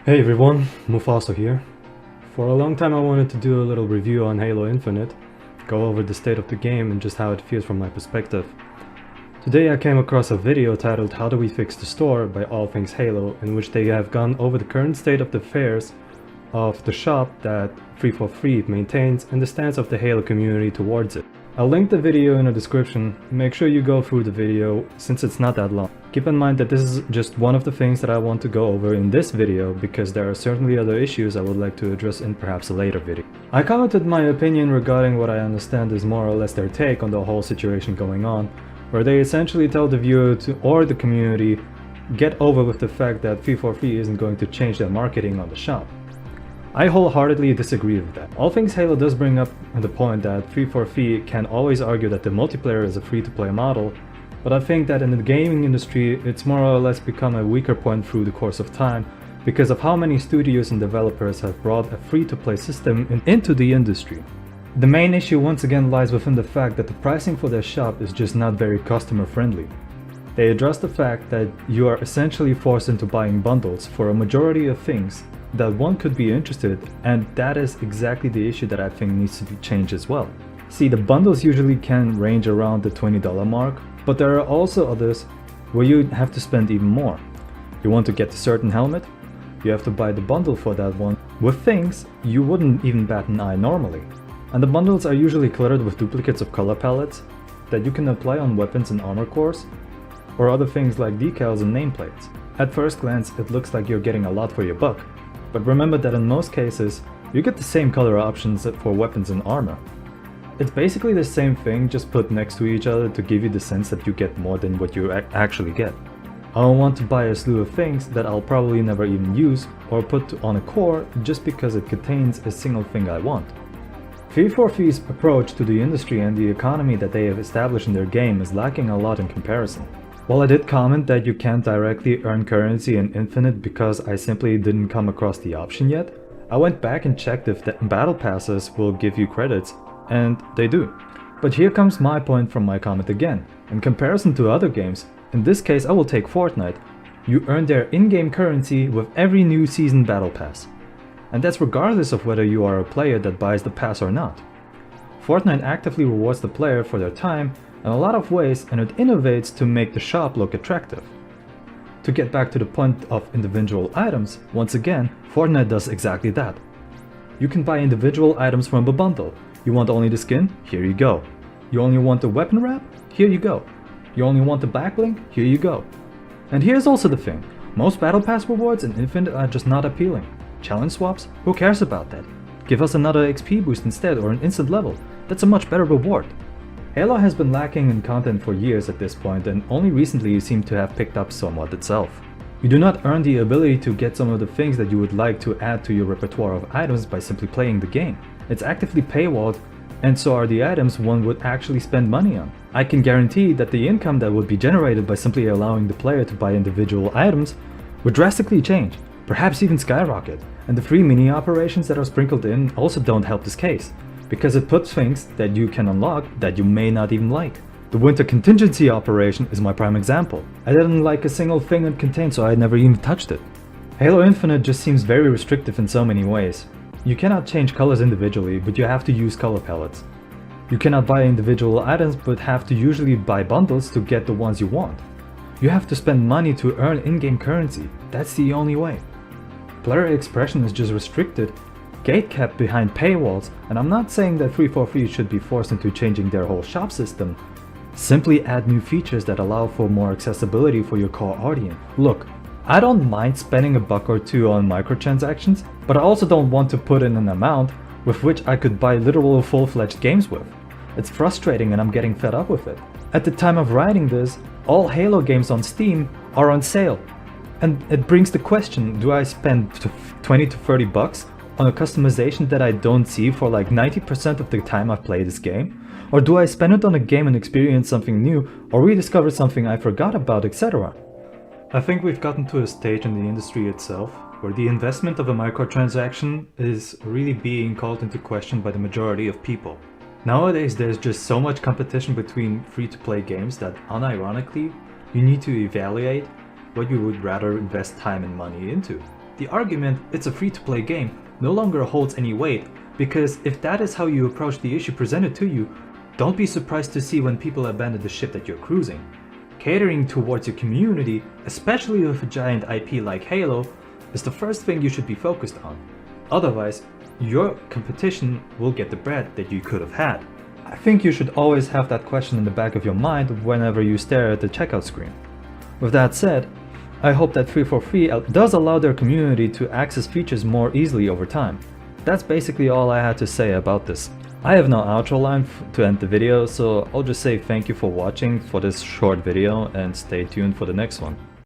Hey everyone, Mufaso here. For a long time I wanted to do a little review on Halo Infinite, go over the state of the game and just how it feels from my perspective. Today I came across a video titled How Do We Fix the Store by All Things Halo, in which they have gone over the current state of the affairs of the shop that 343 maintains and the stance of the Halo community towards it. I'll link the video in the description. Make sure you go through the video since it's not that long. Keep in mind that this is just one of the things that I want to go over in this video because there are certainly other issues I would like to address in perhaps a later video. I commented my opinion regarding what I understand is more or less their take on the whole situation going on, where they essentially tell the viewer or the community get over with the fact that 343 isn't going to change their marketing on the shop. I wholeheartedly disagree with that. All Things Halo does bring up the point that 343 can always argue that the multiplayer is a free-to-play model, but I think that in the gaming industry it's more or less become a weaker point through the course of time because of how many studios and developers have brought a free-to-play system into the industry. The main issue once again lies within the fact that the pricing for their shop is just not very customer friendly. They address the fact that you are essentially forced into buying bundles for a majority of things that one could be interested, and that is exactly the issue that I think needs to be changed as well. See, the bundles usually can range around the $20 mark, but there are also others where you have to spend even more. You want to get a certain helmet? You have to buy the bundle for that one, with things you wouldn't even bat an eye normally. And the bundles are usually cluttered with duplicates of color palettes that you can apply on weapons and armor cores, or other things like decals and nameplates. At first glance, it looks like you're getting a lot for your buck, but remember that in most cases, you get the same color options for weapons and armor. It's basically the same thing, just put next to each other to give you the sense that you get more than what you actually get. I don't want to buy a slew of things that I'll probably never even use or put on a core just because it contains a single thing I want. 343's approach to the industry and the economy that they have established in their game is lacking a lot in comparison. While I did comment that you can't directly earn currency in Infinite because I simply didn't come across the option yet, I went back and checked if the battle passes will give you credits, and they do. But here comes my point from my comment again. In comparison to other games, in this case I will take Fortnite, you earn their in-game currency with every new season battle pass. And that's regardless of whether you are a player that buys the pass or not. Fortnite actively rewards the player for their time in a lot of ways, and it innovates to make the shop look attractive. To get back to the point of individual items, once again, Fortnite does exactly that. You can buy individual items from a bundle. You want only the skin? Here you go. You only want the weapon wrap? Here you go. You only want the backlink? Here you go. And here's also the thing. Most battle pass rewards in Infinite are just not appealing. Challenge swaps? Who cares about that? Give us another XP boost instead or an instant level. That's a much better reward. Halo has been lacking in content for years at this point, and only recently you seem to have picked up somewhat itself. You do not earn the ability to get some of the things that you would like to add to your repertoire of items by simply playing the game. It's actively paywalled, and so are the items one would actually spend money on. I can guarantee that the income that would be generated by simply allowing the player to buy individual items would drastically change, perhaps even skyrocket, and the free mini operations that are sprinkled in also don't help this case, because it puts things that you can unlock that you may not even like. The winter contingency operation is my prime example. I didn't like a single thing it contained, so I never even touched it. Halo Infinite just seems very restrictive in so many ways. You cannot change colors individually, but you have to use color palettes. You cannot buy individual items, but have to usually buy bundles to get the ones you want. You have to spend money to earn in-game currency. That's the only way. Player expression is just restricted, gate-kept behind paywalls, and I'm not saying that 343 should be forced into changing their whole shop system. Simply add new features that allow for more accessibility for your core audience. Look, I don't mind spending a buck or two on microtransactions, but I also don't want to put in an amount with which I could buy literal full-fledged games with. It's frustrating and I'm getting fed up with it. At the time of writing this, all Halo games on Steam are on sale. And it brings the question, do I spend 20 to 30 bucks on a customization that I don't see for like 90% of the time I've played this game? Or do I spend it on a game and experience something new, or rediscover something I forgot about, etc.? I think we've gotten to a stage in the industry itself where the investment of a microtransaction is really being called into question by the majority of people. Nowadays there's just so much competition between free-to-play games that unironically you need to evaluate what you would rather invest time and money into. the argument "it's a free-to-play game" no longer holds any weight, because if that is how you approach the issue presented to you, don't be surprised to see when people abandon the ship that you're cruising. Catering towards your community, especially with a giant IP like Halo, is the first thing you should be focused on. Otherwise, your competition will get the bread that you could have had. I think you should always have that question in the back of your mind whenever you stare at the checkout screen. With that said, I hope that 343 does allow their community to access features more easily over time. That's basically all I had to say about this. I have no outro line to end the video, so I'll just say thank you for watching for this short video and stay tuned for the next one.